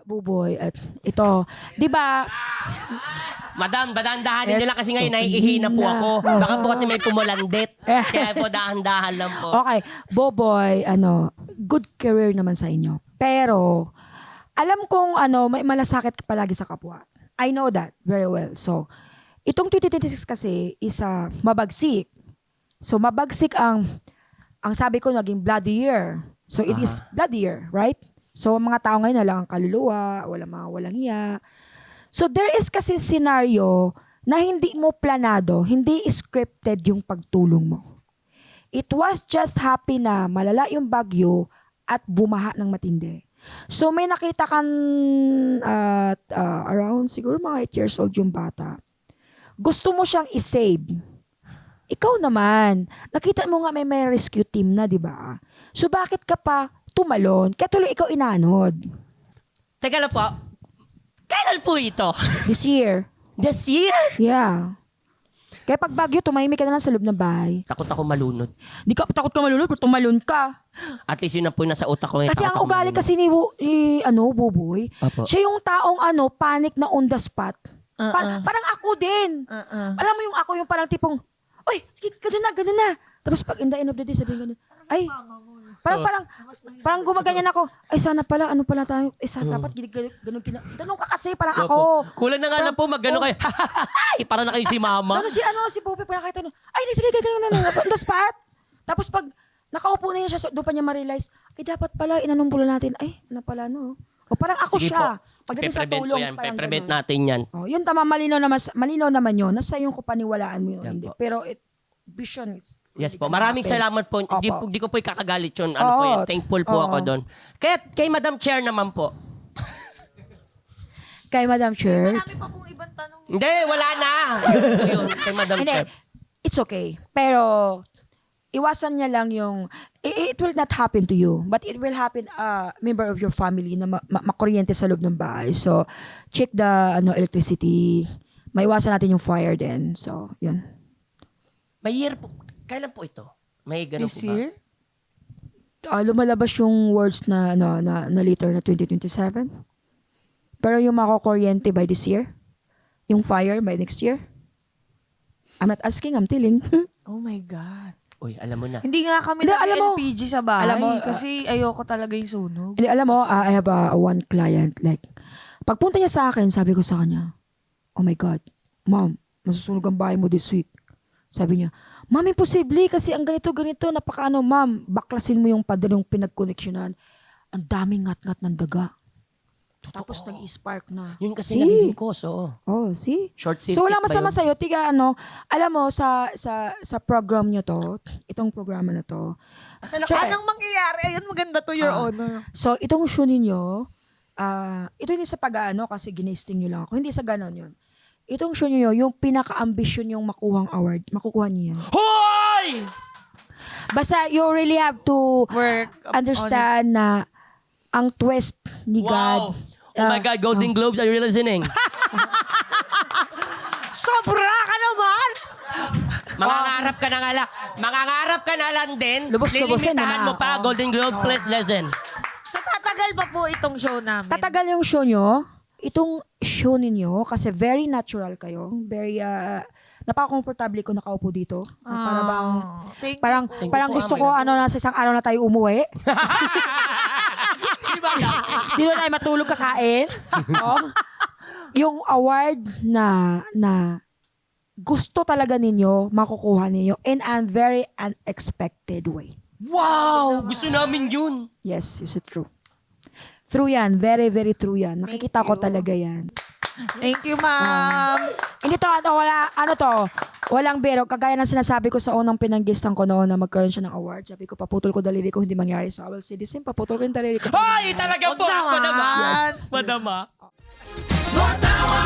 Buboy, at ito, di ba? Madam, dahan-dahanin nyo lang kasi ngayon naiihina po ako. Baka po kasi may pumulandit. Kaya po dahan-dahan lang po. Okay, Boboy, good career naman sa inyo. Pero, alam kong may malasakit ka palagi sa kapwa. I know that very well. So, itong 2026 kasi is mabagsik. So, mabagsik ang sabi ko naging bloody year. So, it is bloody year, right? So, mga tao ngayon na lang ang kaluluwa, walang hiya. So, there is kasi scenario na hindi mo planado, hindi scripted yung pagtulong mo. It was just happy na malala yung bagyo at bumaha ng matindi. So, may nakita kan at around siguro mga 8 years old yung bata. Gusto mo siyang isave. Ikaw naman, nakita mo nga may rescue team na, di ba? So, bakit ka pa tumalon? Kaya tuloy ikaw inanod. Teka lang po. Kailan po ito? This year. This year? Yeah. Kaya pag bagyo, tumahimik ka na lang sa loob ng bahay. Takot ako malunod. Di ka takot ka malunod, pero tumalon ka. At least yun na po yung nasa utak ko. Kasi ang ugali kasi ni Buboy, Apo. siya yung taong panic na on the spot. Parang ako din. Alam mo yung ako yung parang tipong, oy, sige, ganun na. Tapos pag in the end of the day, sabihin ganun, ay, parang gumaganyan ako. Ay, sana pala, tayo? Dapat ganun ka kasi, parang ako. Kulang na nga lang po mag-gano kayo. Ay, para na kayo si mama. Ano si Pope, parang nakita nun, ay, sige, ganun na, on the spot. Tapos pag nakaupo na yun siya, doon pa niya ma-realize, ay, dapat pala, inanumbolo natin, ay, ano pala, no? O parang ako Sige siya. po. Pagdating sa Pe-prevent tulong, po yan. parang Pe-prevent ganun. natin yan. Oh, yun tama, malinaw naman yun. Nasa yung kupaniwalaan mo yun. Yan Hindi. po. Pero vision is... Yes po. Maraming salamat po. Opo. Di ko po ikakagalit yun. Ano po Oo. yan. Thankful po Oo. ako doon. Kaya kay Madam Chair naman po. Kay Madam Chair. Marami pa pong ibang tanong. Hindi, wala na. Yun, kay Madam Hindi, Chair. it's okay. Pero, iwasan niya lang yung... It will not happen to you. But it will happen member of your family na makuryente sa loob ng bahay. So, check the electricity. Maiwasan natin yung fire din. So, yun. May year po. Kailan po ito? May ganun This po ba? year? Lumalabas yung words na later na 2027. Pero yung makukuryente by this year, yung fire by next year, I'm not asking, I'm telling. Oh my God. Uy, alam mo na. Hindi nga kami Hindi, alam mo- LPG sa bahay alam mo, kasi ayoko talaga yung sunog. Hindi, alam mo, I have one client, like, pagpunta niya sa akin, sabi ko sa kanya, oh my God, ma'am, masusunog ang bahay mo this week. Sabi niya, ma'am, imposible kasi ang ganito, ma'am, baklasin mo yung pader yung pinag-connectionan. Ang daming ngat-ngat ng daga. Tapos nag-spark na. Yun kasi See? nagiging cause, oo. Oh, see? Short circuit So wala ba masama yun? sa'yo. Alam mo, sa program nyo to, itong programa na to, Asan Sure. Anong mangyayari? Ayun, maganda to, Your Honor. so itong show ninyo, ito hindi sa pag-ano kasi ginesting nyo lang ako. Hindi sa ganon yun. Itong show nyo, yung pinaka-ambisyon yung makuhang award, makukuha niyo yan. Hoy! Basta you really have to Work understand na ang twist ni God. Wow! Oh my God, Golden Globes, are you listening? Sobra ka naman! Mangangarap ka na nga lang. Mangangarap ka na lang din. Lubos-lubosin Lilimitahan na mo pa, Golden Globe, please listen. So tatagal pa po itong show namin? Tatagal yung show nyo. Itong show ninyo, kasi very natural kayo. Very, napaka-comfortable ko nakaupo dito. Para bang, Thank you parang, po. parang po, gusto ko, nasa isang araw na tayo umuwi. Di ba yan? Dito na ay matulog kakain. Oh. Yung award na gusto talaga ninyo, makukuha ninyo in a very unexpected way. Wow! Gusto namin yun. Yes, is it true? True yan. Very, very true yan. Nakikita ko talaga yan. Thank you, ma'am. Hindi to, walang biro. Kagaya ng sinasabi ko sa unang pinanggistan ko noon na magkaroon siya ng award. Sabi ko, paputol ko daliri ko, hindi mangyari. So I will say the same, paputol ko yung daliri ko. Hoy! Talaga po ako naman. Yes. Madama. Matawa